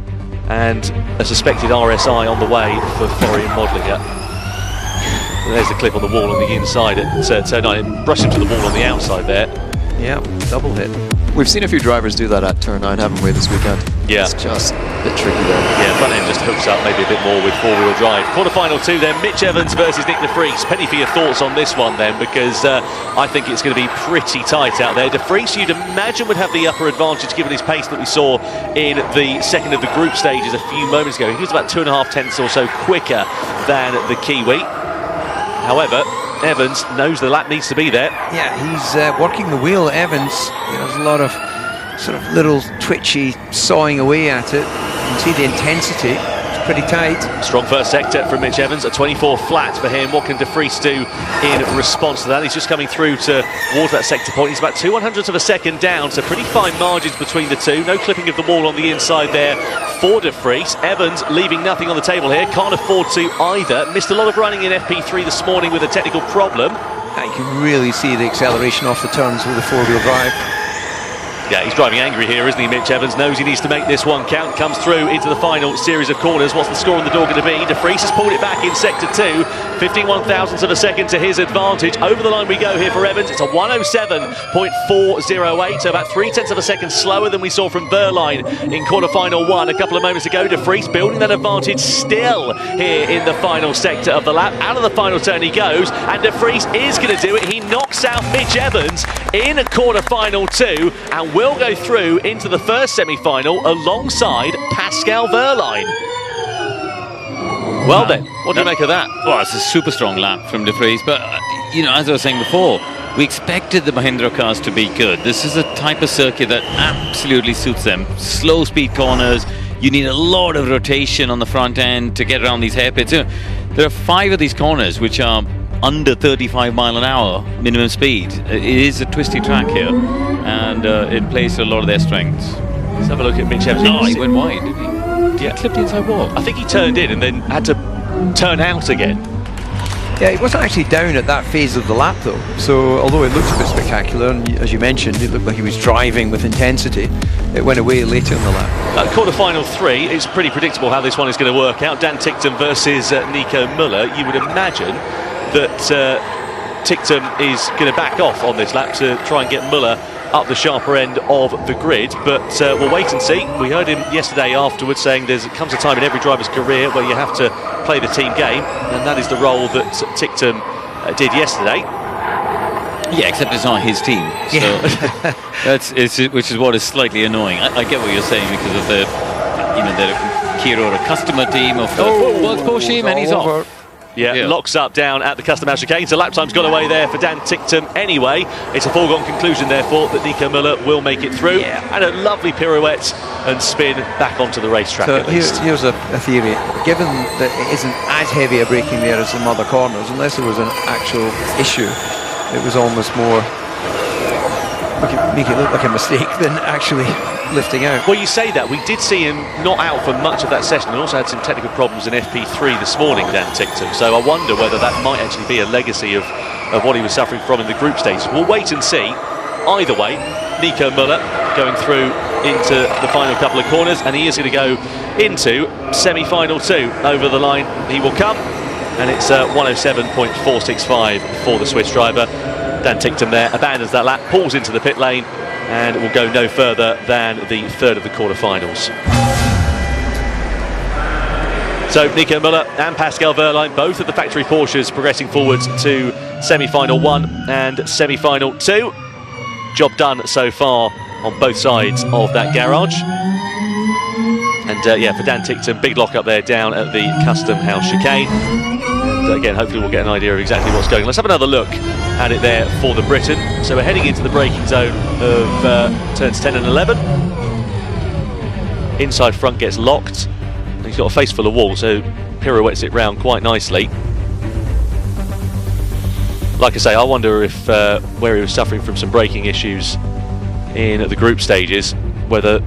and a suspected RSI on the way for Florian Modlinger. And there's the clip on the wall on the inside at turn 9, brushed him to the wall on the outside there. Yeah, double hit. We've seen a few drivers do that at turn 9, haven't we, this weekend? Yeah. It's just a bit tricky there. Yeah, front end just hooks up maybe a bit more with 4-wheel drive. Quarter-final 2 then, Mitch Evans versus Nick De Vries. Penny for your thoughts on this one then, because I think it's going to be pretty tight out there. De Vries, you'd imagine, would have the upper advantage given his pace that we saw in the second of the group stages a few moments ago. He was about 2.5 tenths or so quicker than the Kiwi. However, Evans knows the lap needs to be there. Yeah, he's working the wheel, Evans. There's a lot of sort of little twitchy sawing away at it. You can see the intensity. It's pretty tight. Strong first sector from Mitch Evans, a 24 flat for him. What can De Vries do in response to that? He's just coming through towards that sector point. He's about 2/100ths of a second down, so pretty fine margins between the two. No clipping of the wall on the inside there for De Vries. Evans leaving nothing on the table here. Can't afford to either. Missed a lot of running in FP3 this morning with a technical problem. You can really see the acceleration off the turns with the 4-wheel drive. Yeah, he's driving angry here, isn't he, Mitch Evans? Knows he needs to make this one count. Comes through into the final series of corners. What's the score on the door going to be? De Vries has pulled it back in sector 2. 15/1000ths of a second to his advantage. Over the line we go here for Evans. It's a 107.408, so about 0.3 of a second slower than we saw from Verline in quarter-final 1 a couple of moments ago. De Vries building that advantage still here in the final sector of the lap. Out of the final turn he goes, and De Vries is going to do it. He knocks out Mitch Evans in a quarter-final 2, and will go through into the first semi-final alongside Pascal Verline. Well then, what do you make of that? Well, it's a super strong lap from De Vries, but you know, as I was saying before, we expected the Mahindra cars to be good. This is a type of circuit that absolutely suits them. Slow speed corners, you need a lot of rotation on the front end to get around these hairpins. You know, there are 5 of these corners which are under 35 mile an hour minimum speed. It is a twisty track here, and it plays to a lot of their strengths. Let's have a look at Mitch Evans. Oh, he went wide, didn't he? Yeah. He clipped the inside wall. I think he turned in and then had to turn out again. Yeah, he wasn't actually down at that phase of the lap though, so although it looked a bit spectacular, and as you mentioned, it looked like he was driving with intensity, it went away later in the lap. Quarter-final 3, it's pretty predictable how this one is going to work out. Dan Ticktum versus Nico Müller. You would imagine that Ticktum is going to back off on this lap to try and get Müller up the sharper end of the grid, but we'll wait and see. We heard him yesterday afterwards saying there comes a time in every driver's career where you have to play the team game, and that is the role that Ticktum did yesterday. Yeah, except it's not his team, so which is what is slightly annoying. I get what you're saying because of the, you know, the Kiro, a customer team of the World Porsche team, and he's off. Yeah, locks up down at the custom house chicane. So lap time's gone away there for Dan Ticktum anyway. It's a foregone conclusion, therefore, that Nico Müller will make it through. And a lovely pirouette and spin back onto the racetrack. So here's a theory. Given that it isn't as heavy a braking there as some other corners, unless there was an actual issue, it was almost more make it look like a mistake than actually lifting out. Well, you say that. We did see him not out for much of that session, and also had some technical problems in FP3 this morning, Dan Ticktum. So I wonder whether that might actually be a legacy of what he was suffering from in the group stage. We'll wait and see. Either way, Nico Müller going through into the final couple of corners, and he is going to go into semi-final 2. Over the line he will come, and it's 107.465 for the Swiss driver. Dan Ticktum there abandons that lap, pulls into the pit lane, and it will go no further than the third of the quarterfinals. So Nico Müller and Pascal Wehrlein, both of the factory Porsches, progressing forwards to semi-final 1 and semi-final 2. Job done so far on both sides of that garage. And yeah, for Dan Ticktum, big lock up there down at the custom house chicane. And again, hopefully we'll get an idea of exactly what's going on. Let's have another look at it there for the Briton. So we're heading into the braking zone of turns 10 and 11. Inside front gets locked. He's got a face full of wall, so pirouettes it round quite nicely. Like I say, I wonder if where he was suffering from some braking issues in the group stages, whether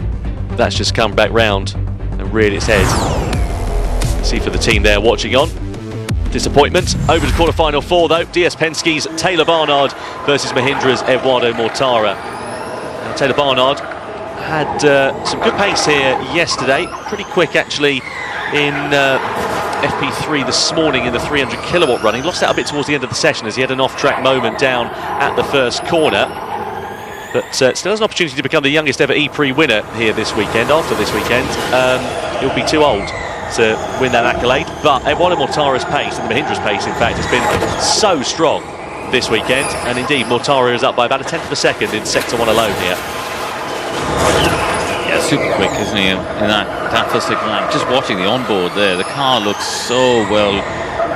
that's just come back round and reared its head. See for the team there watching on. Disappointment. Over to quarter-final 4 though. DS Penske's Taylor Barnard versus Mahindra's Eduardo Mortara. Now, Taylor Barnard had some good pace here yesterday. Pretty quick actually in FP3 this morning in the 300 kilowatt run. He lost that a bit towards the end of the session as he had an off-track moment down at the first corner. But still has an opportunity to become the youngest ever E-Prix winner here this weekend. After this weekend, he'll be too old to win that accolade, but Eduardo Mortara's pace, and the Mahindra's pace in fact, has been so strong this weekend, and indeed Mortara is up by about a tenth of a second in sector 1 alone here. Yeah, super quick, isn't he, in that first lap. Just watching the onboard there, the car looks so well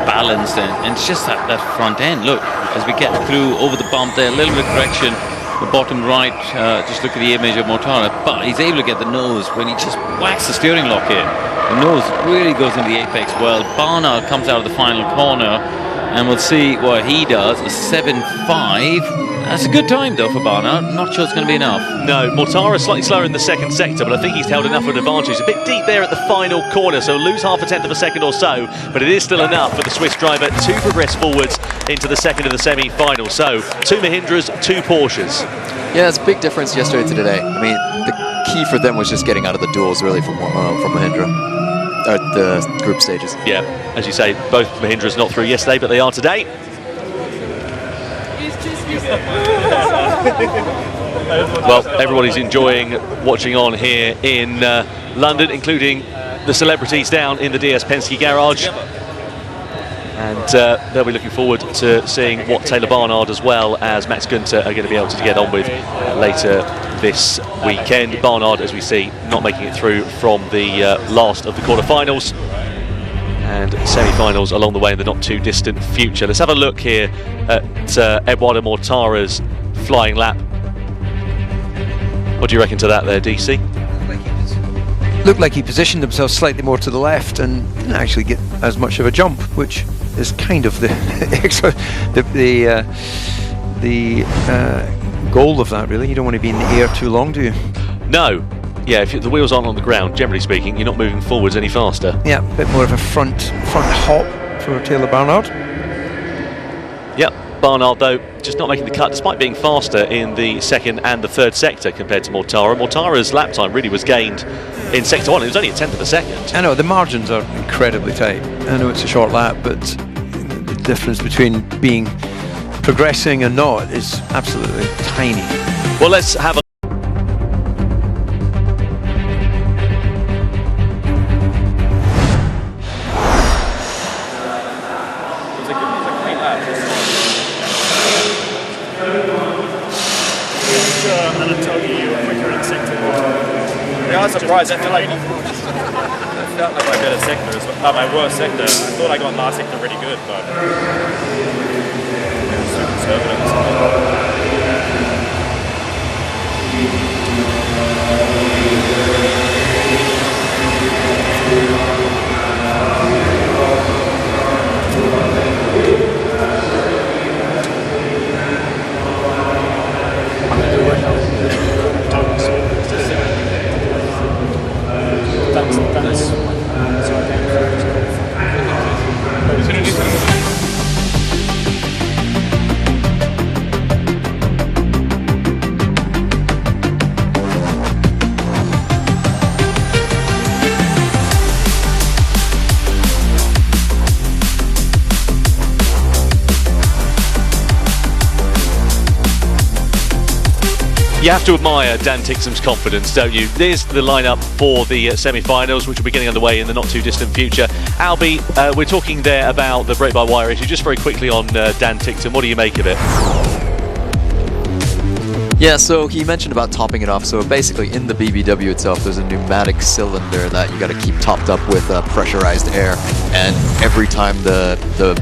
balanced, and it's just that front end. Look, as we get through over the bump there, a little bit of correction, the bottom right, just look at the image of Mortara, but he's able to get the nose when he just whacks the steering lock in. The nose really goes into the apex well. Barnard comes out of the final corner, and we'll see what he does. A 7.5. That's a good time though for Barnard. Not sure it's going to be enough. No, Mortara slightly slower in the second sector, but I think he's held enough of an advantage. A bit deep there at the final corner, so lose half a tenth of a second or so, but it is still enough for the Swiss driver to progress forwards into the second of the semi-final. So 2 Mahindras, 2 Porsches. Yeah, it's a big difference yesterday to today. I mean, the key for them was just getting out of the duels really from Mahindra. The group stages. Yeah, as you say, both Mahindras not through yesterday, but they are today. Well, everybody's enjoying watching on here in London, including the celebrities down in the DS Penske garage. And they'll be looking forward to seeing what Taylor Barnard as well as Max Günther are going to be able to get on with later this weekend. Barnard, as we see, not making it through from the last of the quarterfinals. and semi-finals along the way in the not too distant future. Let's have a look here at Eduardo Mortara's flying lap. What do you reckon to that there, DC? Looked like he positioned himself slightly more to the left and didn't actually get as much of a jump, which is kind of the goal of that, really. You don't want to be in the air too long, do you? No. Yeah, if the wheels aren't on the ground, generally speaking, you're not moving forwards any faster. Yeah, a bit more of a front hop for Taylor Barnard. Yep, Barnard though just not making the cut despite being faster in the second and the third sector compared to Mortara. Mortara's lap time really was gained in sector 1. It was only a tenth of a second. I know, the margins are incredibly tight. I know it's a short lap, but the difference between being progressing and not is absolutely tiny. Well, let's have a I'm surprised. I feel like my better sector, my worst sector. I thought I got last sector really good, but it was so conservative. You have to admire Dan Tixham's confidence, don't you? There's the lineup for the semi-finals, which will be getting underway in the not too distant future. Albie, we're talking there about the brake-by-wire issue. Just very quickly on Dan Tixham, what do you make of it? Yeah, so he mentioned about topping it off. So basically in the BBW itself, there's a pneumatic cylinder that you got to keep topped up with pressurized air. And every time the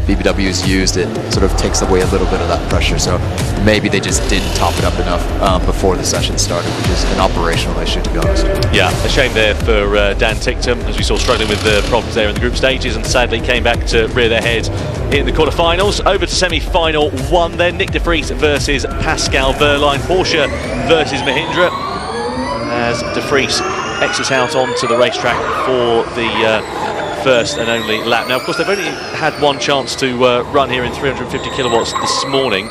BBW is used, it sort of takes away a little bit of that pressure. So maybe they just didn't top it up enough before the session started, which is an operational issue, to be honest. Yeah, a shame there for Dan Tixham, as we saw struggling with the problems there in the group stages, and sadly came back to rear their head in the quarterfinals. Over to semi-final 1 then, Nick de Vries versus Pascal Wehrlein, Porsche versus Mahindra, as de Vries exits out onto the racetrack for the first and only lap. Now, of course, they've only had one chance to run here in 350 kilowatts this morning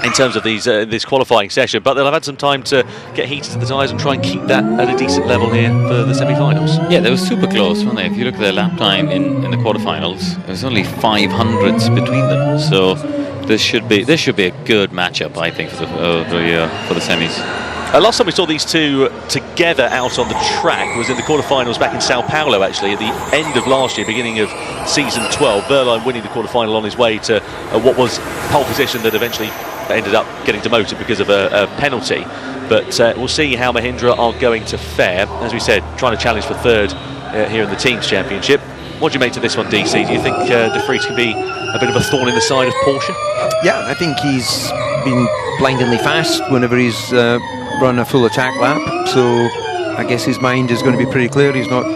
in terms of this qualifying session, but they'll have had some time to get heated to the tyres and try and keep that at a decent level here for the semi-finals. Yeah, they were super close, weren't they? If you look at their lap time in the quarterfinals, there's only 500s between them. So this should be a good matchup, I think, for the semis. Last time we saw these two together out on the track was in the quarterfinals back in Sao Paulo, actually, at the end of last year, beginning of season 12. Wehrlein winning the quarterfinal on his way to what was pole position that eventually ended up getting demoted because of a penalty. But we'll see how Mahindra are going to fare. As we said, trying to challenge for third here in the Teams Championship. What do you make to this one, DC? Do you think de Vries can be a bit of a thorn in the side of Porsche? Yeah, I think he's been blindingly fast whenever he's run a full attack lap, so I guess his mind is going to be pretty clear. He's not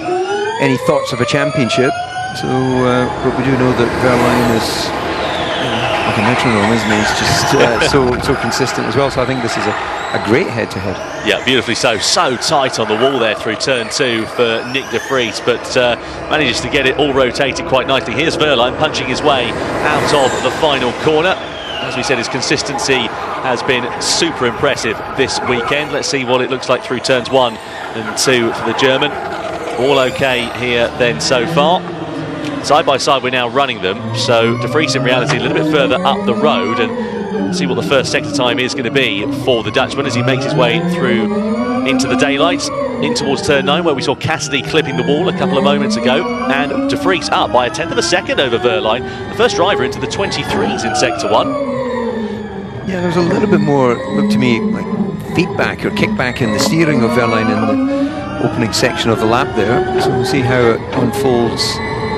any thoughts of a championship, so but we do know that Wehrlein is like a metronome, isn't he? He's just so consistent as well, so I think this is a great head-to-head. Yeah, beautifully so tight on the wall there through turn 2 for Nick de Vries, but manages to get it all rotated quite nicely. Here's Wehrlein punching his way out of the final corner. As we said, his consistency has been super impressive this weekend. Let's see what it looks like through turns 1 and 2 for the German. All okay here then so far. Side by side we're now running them, so de Vries in reality a little bit further up the road, and see what the first sector time is going to be for the Dutchman as he makes his way through into the daylight, in towards turn 9 where we saw Cassidy clipping the wall a couple of moments ago, and de Vries up by a tenth of a second over Wehrlein, the first driver into the 23s in sector 1. Yeah, there's a little bit more, look to me, like feedback or kickback in the steering of Wehrlein in the opening section of the lap there. So we'll see how it unfolds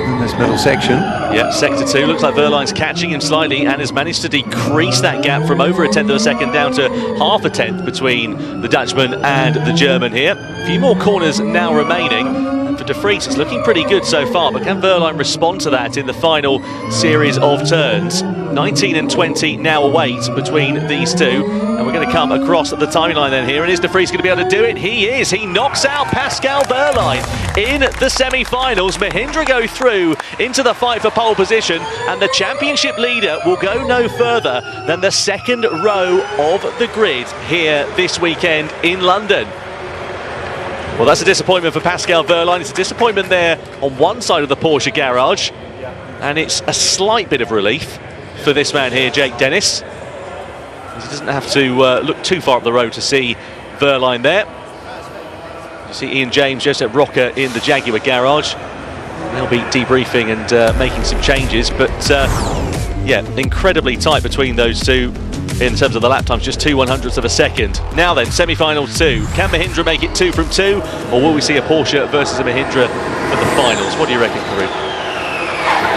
in this middle section. Yeah, sector 2 looks like Verline's catching him slightly and has managed to decrease that gap from over a tenth of a second down to half a tenth between the Dutchman and the German here. A few more corners now remaining. And for De Vries, it's looking pretty good so far, but can Verline respond to that in the final series of turns? 19 and 20 now await between these two, and we're going to come across the timeline then here, and is De Vries going to be able to do it? He is. He knocks out Pascal Verline in the semi-finals. Mahindra go through into the fight for pole position, and the championship leader will go no further than the second row of the grid here this weekend in London. Well, that's a disappointment for Pascal Verline. It's a disappointment there on one side of the Porsche garage, and it's a slight bit of relief for this man here, Jake Dennis. He doesn't have to look too far up the road to see Verline there. You see Ian James, Joseph Rocker in the Jaguar garage. They'll be debriefing and making some changes, but yeah, incredibly tight between those two in terms of the lap times, just 2/100ths of a second. Now then, semi-final 2. Can Mahindra make it 2 from 2, or will we see a Porsche versus a Mahindra for the finals? What do you reckon, Karim?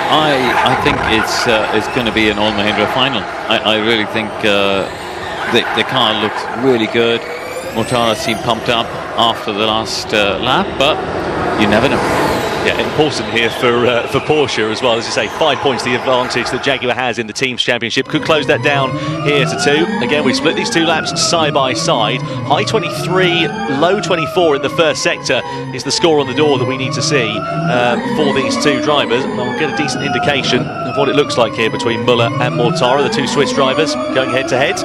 I think it's going to be an all Mahindra final. I really think the car looks really good. Mortara seemed pumped up after the last lap, but you never know. Yeah, important here for Porsche as well. As you say, 5 points the advantage that Jaguar has in the Teams Championship. Could close that down here to 2. Again, we split these two laps side by side. High 23, low 24 in the first sector is the score on the door that we need to see for these two drivers. And we'll get a decent indication of what it looks like here between Muller and Mortara, the two Swiss drivers going head to head.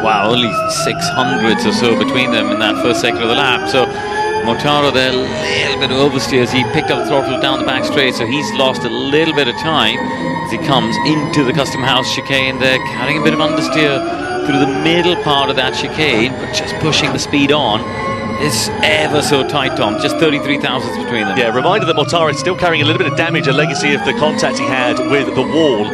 Wow, only 600s or so between them in that first sector of the lap. So Mortara there, a little bit of oversteers. He picked up the throttle down the back straight, so he's lost a little bit of time as he comes into the custom house chicane there, carrying a bit of understeer through the middle part of that chicane, but just pushing the speed on. It's ever so tight, Tom. Just 33 thousandths between them. Yeah, reminder that Mortara is still carrying a little bit of damage, a legacy of the contact he had with the wall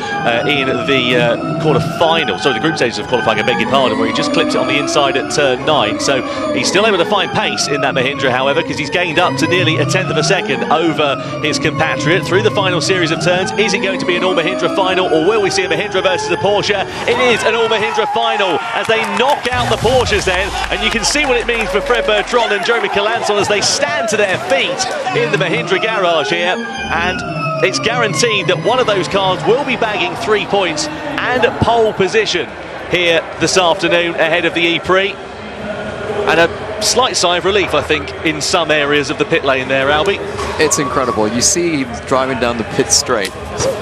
in the quarter-final. Sorry, the group stages of qualifying, I beg your pardon, where he just clipped it on the inside at turn 9. So he's still able to find pace in that Mahindra, however, because he's gained up to nearly a tenth of a second over his compatriot through the final series of turns. Is it going to be an all-Mahindra final, or will we see a Mahindra versus a Porsche? It is an all-Mahindra final as they knock out the Porsches then, and you can see what it means for Fred Bertrand and Jeremy Calanson as they stand to their feet in the Mahindra garage here, and it's guaranteed that one of those cars will be bagging 3 points and pole position here this afternoon ahead of the E-Prix. And a slight sigh of relief, I think, in some areas of the pit lane there, Albie. It's incredible. You see him driving down the pit straight.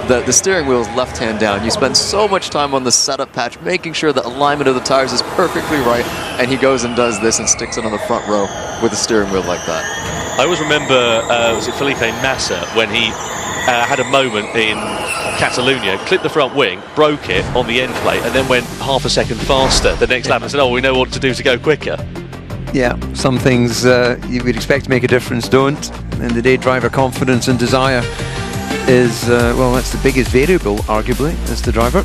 The steering wheel is left-hand down. You spend so much time on the setup patch, making sure the alignment of the tires is perfectly right, and he goes and does this and sticks it on the front row with the steering wheel like that. I always remember, was it Felipe Massa, when he had a moment in Catalonia, clipped the front wing, broke it on the end plate, and then went half a second faster the next lap and said, oh, we know what to do to go quicker. Yeah, some things you would expect to make a difference don't. And the day driver confidence and desire is, well, that's the biggest variable, arguably, as the driver.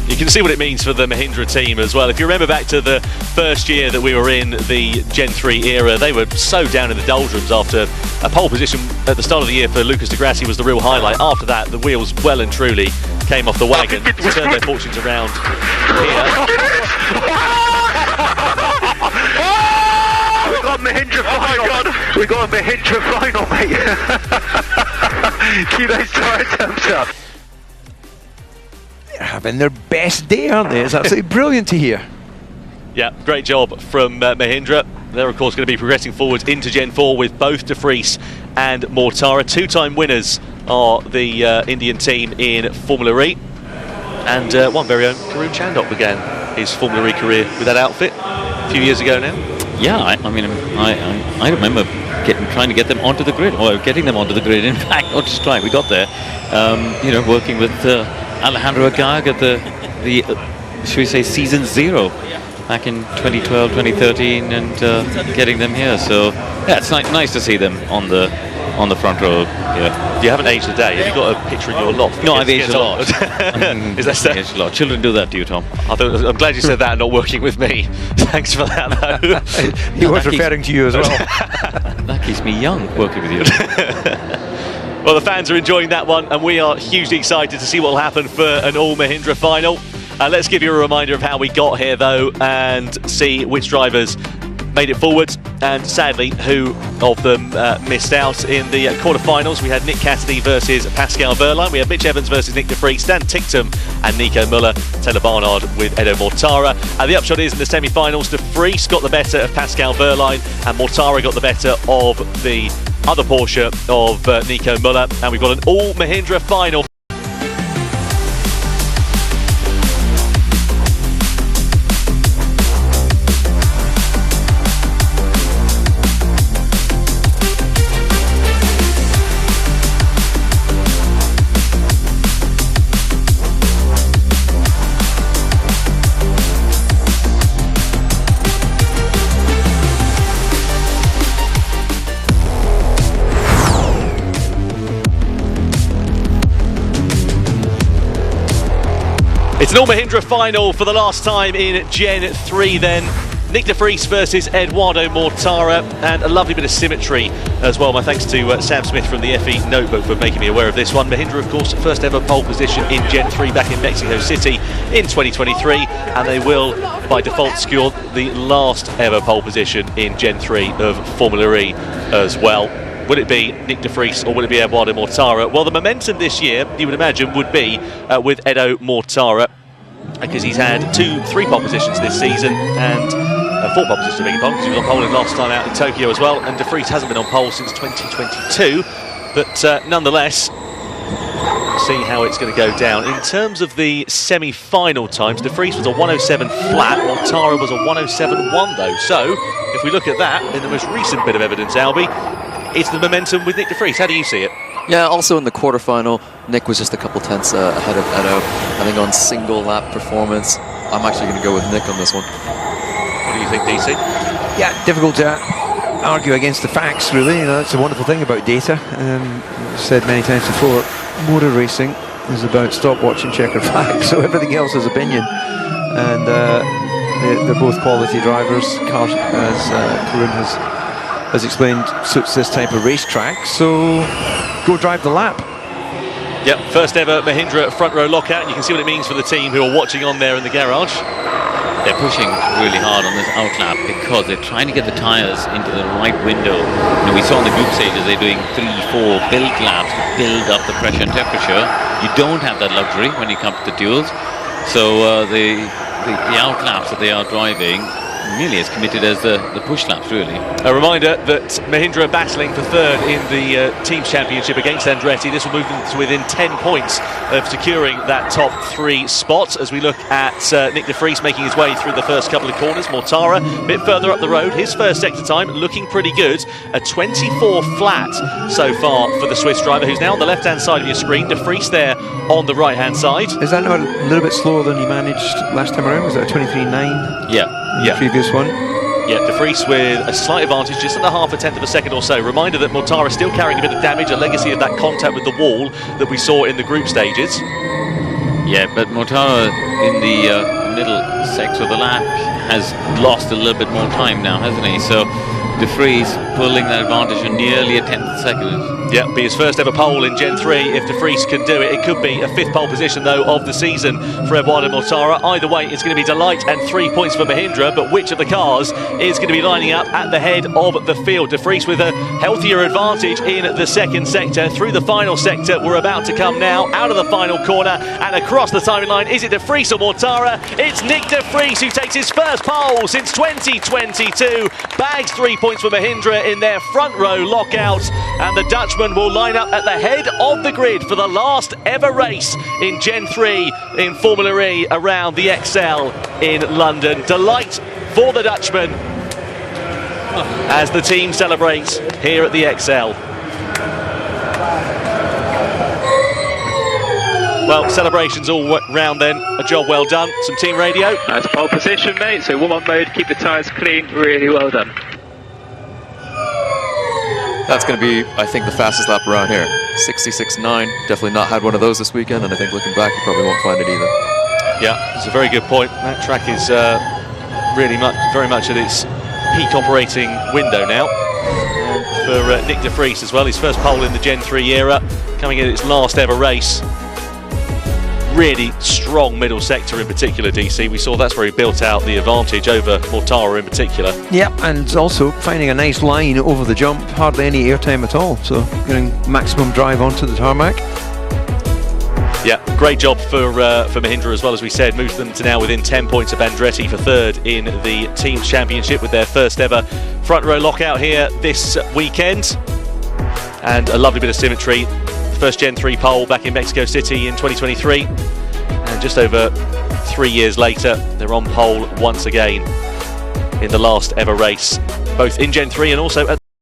You can see what it means for the Mahindra team as well. If you remember back to the first year that we were in the Gen 3 era, they were so down in the doldrums after a pole position at the start of the year for Lucas de Grassi was the real highlight. After that, the wheels well and truly came off the wagon to turn their fortunes around here. Mahindra final. God. We got a Mahindra final, mate. Keep those tire temps up. They're having their best day, aren't they? It's absolutely brilliant to hear. Yeah, great job from Mahindra. They're of course going to be progressing forwards into Gen 4 with both De Vries and Mortara. Two-time winners are the Indian team in Formula E. And one very own Karun Chandok began his Formula E career with that outfit a few years ago now. Yeah, I mean, I remember trying to get them onto the grid, or getting them onto the grid. In fact, not just trying, we got there. You know, working with Alejandro Agag at the should we say season 0 back in 2012, 2013, and getting them here. So yeah, it's nice to see them on the front row. Yeah. You haven't aged a day. Have you got a picture in your loft? No, I've aged a lot. Is that so? Aged a lot. Children do that to you, Tom. I'm glad you said that and not working with me. Thanks for that, though. He was referring to you as well. That keeps me young, working with you. Well, the fans are enjoying that one, and we are hugely excited to see what will happen for an all Mahindra final. Let's give you a reminder of how we got here, though, and see which drivers made it forward, and sadly, who of them missed out in the quarterfinals. We had Nick Cassidy versus Pascal Wehrlein. We had Mitch Evans versus Nick de Vries, Dan Tinctum and Nico Muller, Taylor Barnard with Edo Mortara. The upshot is, in the semi-finals, de Vries got the better of Pascal Wehrlein, and Mortara got the better of the other Porsche of Nico Muller, and we've got an all Mahindra final. It's an all Mahindra final for the last time in Gen 3 then. Nick de Vries versus Eduardo Mortara, and a lovely bit of symmetry as well. My thanks to Sam Smith from the FE Notebook for making me aware of this one. Mahindra, of course, first ever pole position in Gen 3 back in Mexico City in 2023, and they will by default secure the last ever pole position in Gen 3 of Formula E as well. Would it be Nick de Vries or would it be Eduardo Mortara? Well, the momentum this year, you would imagine, would be with Edo Mortara, because he's had 3 pole positions this season, and 4 pole positions, beg your pardon, because he was on pole last time out in Tokyo as well, and de Vries hasn't been on pole since 2022, but nonetheless, see how it's going to go down. In terms of the semi-final times, de Vries was a 107 flat, Mortara was a 107.1 though, so if we look at that in the most recent bit of evidence, Albie, it's the momentum with Nick de Vries. How do you see it? Yeah, also in the quarterfinal, Nick was just a couple tenths ahead of Edo. I think on single lap performance, I'm actually going to go with Nick on this one. What do you think, DC? Yeah, difficult to argue against the facts, really. You know, that's a wonderful thing about data. I've said many times before, motor racing is about stopwatch and checkered flag, so everything else is opinion. And they're both quality drivers. Cars, as Karun has explained, suits this type of racetrack, so go drive the lap. Yep, first ever Mahindra front row lockout, and you can see what it means for the team who are watching on there in the garage. They're pushing really hard on this outlap because they're trying to get the tyres into the right window. You know, we saw in the group stages they're doing 3-4 build laps to build up the pressure and temperature. You don't have that luxury when you come to the duels. So the outlaps that they are driving nearly as committed as the push laps, really. A reminder that Mahindra are battling for third in the Teams Championship against Andretti. This will move them to within 10 points of securing that top 3 spot as we look at Nick de Vries making his way through the first couple of corners. Mortara a bit further up the road, his first sector time looking pretty good. A 24 flat so far for the Swiss driver, who's now on the left hand side of your screen. De Vries there on the right hand side. Is that not a little bit slower than he managed last time around? Was that a 23.9? Yeah. The previous one? Yeah, de Vries with a slight advantage, just under half a tenth of a second or so. Reminder that Mortara is still carrying a bit of damage, a legacy of that contact with the wall that we saw in the group stages. Yeah, but Mortara in the middle sector of the lap has lost a little bit more time now, hasn't he? So de Vries pulling that advantage in nearly a tenth of a second. Yeah, be his first ever pole in Gen 3 if de Vries can do it. It could be a 5th pole position, though, of the season for Eduardo Mortara. Either way, it's going to be delight and 3 points for Mahindra, but which of the cars is going to be lining up at the head of the field? De Vries with a healthier advantage in the second sector. Through the final sector, we're about to come now out of the final corner and across the timing line. Is it de Vries or Mortara? It's Nick de Vries who takes his first pole since 2022. Bags 3 points for Mahindra in their front row lockout, and the Dutchman will line up at the head of the grid for the last ever race in Gen 3 in Formula E around the XL in London. Delight for the Dutchman as the team celebrates here at the XL. Well, celebrations all round then. A job well done. Some team radio. Nice pole position, mate. So warm-up mode, keep the tyres clean. Really well done. That's going to be, I think, the fastest lap around here. 66.9. Definitely not had one of those this weekend, and I think looking back, you probably won't find it either. Yeah, it's a very good point. That track is really very much at its peak operating window now. for Nick de Vries as well. His first pole in the Gen 3 era, coming in its last ever race. Really strong middle sector in particular, DC. We saw that's where he built out the advantage over Mortara in particular. Yep, and also finding a nice line over the jump, hardly any airtime at all, so getting maximum drive onto the tarmac. Yeah, great job for Mahindra as well, as we said. Moves them to now within 10 points of Andretti for third in the Teams Championship with their first ever front row lockout here this weekend. And a lovely bit of symmetry. First Gen 3 pole back in Mexico City in 2023. And just over 3 years later, they're on pole once again in the last ever race, both in Gen 3 and also at